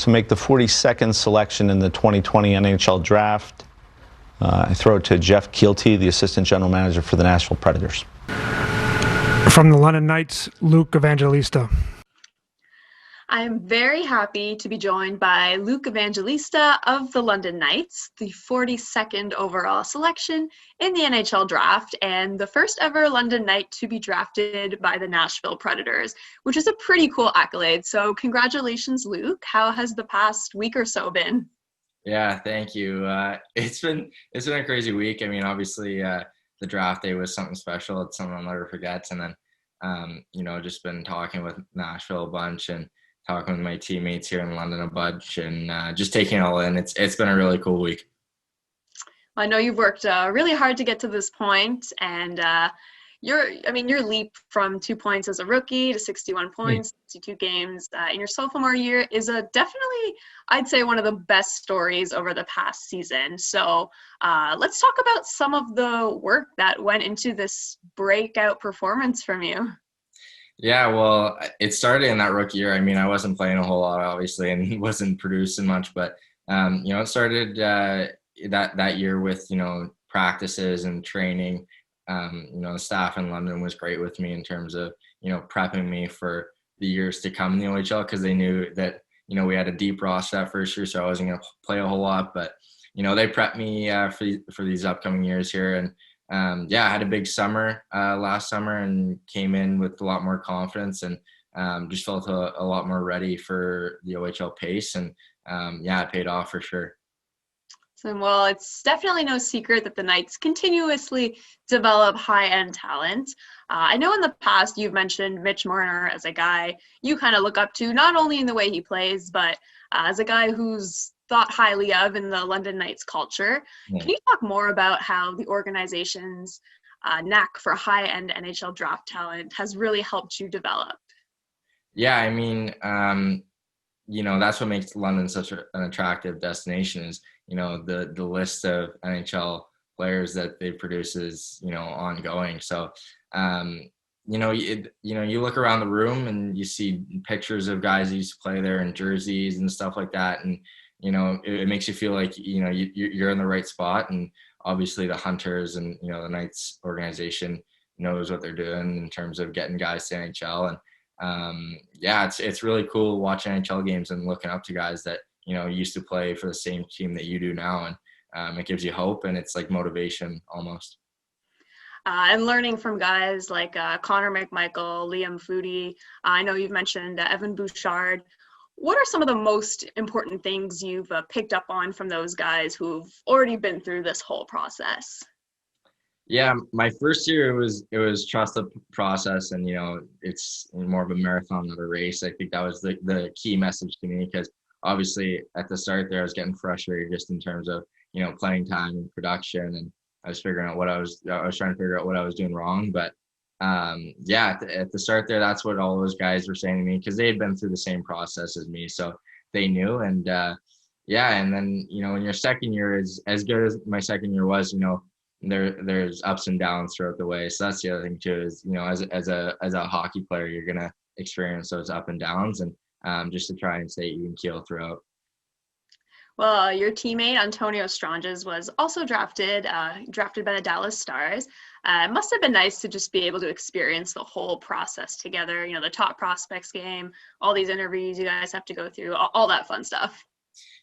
to make the 42nd selection in the 2020 NHL Draft. I throw it to Jeff Keelty, the Assistant General Manager for the Nashville Predators. From the London Knights, Luke Evangelista. I'm very happy to be joined by Luke Evangelista of the London Knights, the 42nd overall selection in the NHL draft and the first ever London Knight to be drafted by the Nashville Predators, which is a pretty cool accolade. So congratulations, Luke. How has the past week or so been? Yeah, thank you. It's been a crazy week. I mean, obviously the draft day was something special. It's something I'll never forget. And then, just been talking with Nashville a bunch and talking with my teammates here in London a bunch and just taking it all in. It's been a really cool week. I know you've worked really hard to get to this point, and your leap from 2 points as a rookie to 61 points, 62 games in your sophomore year is definitely, I'd say, one of the best stories over the past season. So let's talk about some of the work that went into this breakout performance from you. Yeah, well, it started in that rookie year. I mean, I wasn't playing a whole lot, obviously, and wasn't producing much. But, it started that year with, practices and training. The staff in London was great with me in terms of, prepping me for the years to come in the OHL because they knew that, we had a deep roster that first year, so I wasn't going to play a whole lot. But, they prepped me for these upcoming years here. And, I had a big summer last summer and came in with a lot more confidence and just felt a lot more ready for the OHL pace. And it paid off for sure. So, well, it's definitely no secret that the Knights continuously develop high-end talent. I know in the past you've mentioned Mitch Marner as a guy you kind of look up to, not only in the way he plays, but as a guy who's thought highly of in the London Knights culture. Yeah. Can you talk more about how the organization's knack for high-end NHL draft talent has really helped you develop? Yeah, I mean, that's what makes London such an attractive destination is, the list of NHL players that they produce is, ongoing. So, you look around the room and you see pictures of guys who used to play there in jerseys and stuff like that. And, it makes you feel like, you're in the right spot. And obviously the Hunters and, the Knights organization knows what they're doing in terms of getting guys to NHL. And it's really cool watching NHL games and looking up to guys that, used to play for the same team that you do now. And it gives you hope and it's like motivation almost. And learning from guys like Connor McMichael, Liam Foudy. I know you've mentioned Evan Bouchard. What are some of the most important things you've picked up on from those guys who've already been through this whole process? Yeah, my first year it was trust the process, and it's more of a marathon than a race. I think that was the key message to me because obviously at the start there I was getting frustrated just in terms of playing time and production, and I was figuring out I was trying to figure out what I was doing wrong. But at the start there, that's what all those guys were saying to me because they had been through the same process as me, so they knew. And and then in your second year is as good as my second year was. There's ups and downs throughout the way. So that's the other thing too is, as a hockey player, you're going to experience those up and downs and just to try and stay even keel throughout. Well, your teammate Antonio Stranges was also drafted by the Dallas Stars. It must have been nice to just be able to experience the whole process together, the top prospects game, all these interviews you guys have to go through, all that fun stuff.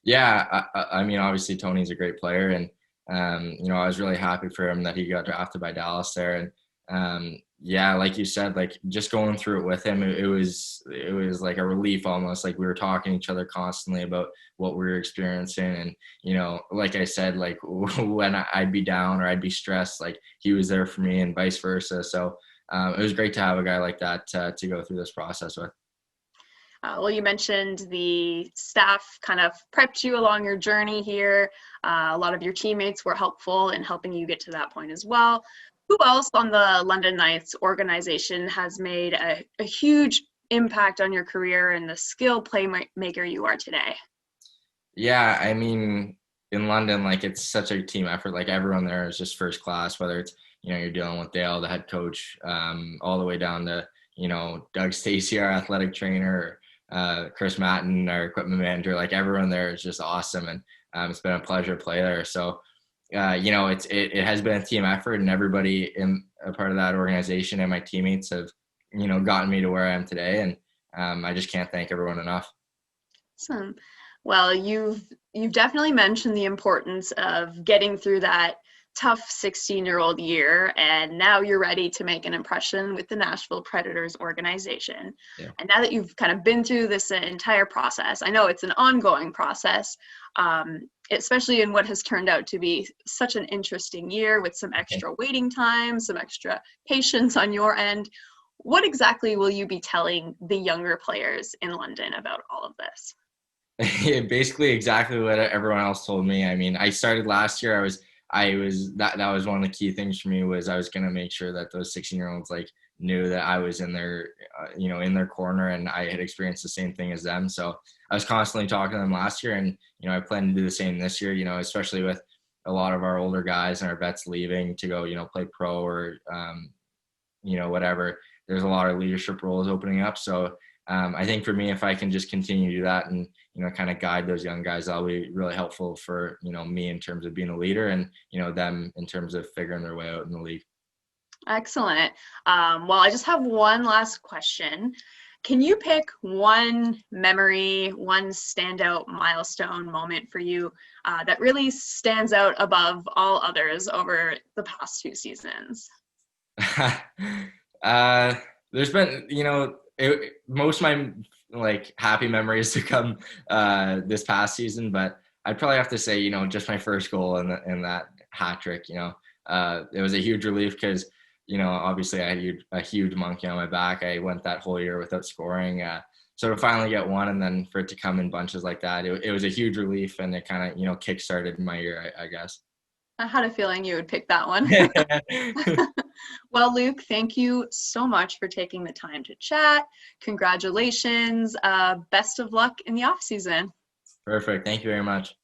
Yeah, I mean, obviously Tony's a great player and I was really happy for him that he got drafted by Dallas there. And like you said, like just going through it with him, it was like a relief almost. Like we were talking to each other constantly about what we were experiencing. And, like I said, like when I'd be down or I'd be stressed, like he was there for me and vice versa. So it was great to have a guy like that to go through this process with. Well, you mentioned the staff kind of prepped you along your journey here. A lot of your teammates were helpful in helping you get to that point as well. Who else on the London Knights organization has made a huge impact on your career and the skilled playmaker you are today? Yeah, I mean, in London, like it's such a team effort. Like everyone there is just first class, whether it's, you're dealing with Dale, the head coach, all the way down to, Doug Stacey, our athletic trainer, Chris Matton, our equipment manager, like everyone there is just awesome. And it's been a pleasure to play there. So, you know, it has been a team effort, and everybody in a part of that organization and my teammates have, you know, gotten me to where I am today. And I just can't thank everyone enough. Awesome. Well, you've definitely mentioned the importance of getting through that tough 16-year-old year, and now you're ready to make an impression with the Nashville Predators organization. Yeah. And now that you've kind of been through this entire process, I know it's an ongoing process, especially in what has turned out to be such an interesting year with some extra waiting time, some extra patience on your end. What exactly will you be telling the younger players in London about all of this? Basically exactly what everyone else told me. I mean, I started last year. That was one of the key things for me, was I was going to make sure that those 16-year-olds like knew that I was in their, you know, in their corner, and I had experienced the same thing as them. So I was constantly talking to them last year, and, you know, I plan to do the same this year, you know, especially with a lot of our older guys and our vets leaving to go, you know, play pro or, you know, whatever. There's a lot of leadership roles opening up. So I think for me, if I can just continue to do that and, you know, kind of guide those young guys, that'll be really helpful for, you know, me in terms of being a leader, and, you know, them in terms of figuring their way out in the league. Excellent. Well, I just have one last question. Can you pick one memory, one standout milestone moment for you that really stands out above all others over the past 2 seasons? There's been, you know, most of my like happy memories to come this past season, but I'd probably have to say, you know, just my first goal in that hat trick. You know, it was a huge relief because, you know, obviously I had a huge monkey on my back. I went that whole year without scoring. So to finally get one, and then for it to come in bunches like that, it was a huge relief, and it kind of, you know, kick-started my year, I guess. I had a feeling you would pick that one. Well, Luke, thank you so much for taking the time to chat. Congratulations. Best of luck in the off season. Perfect. Thank you very much.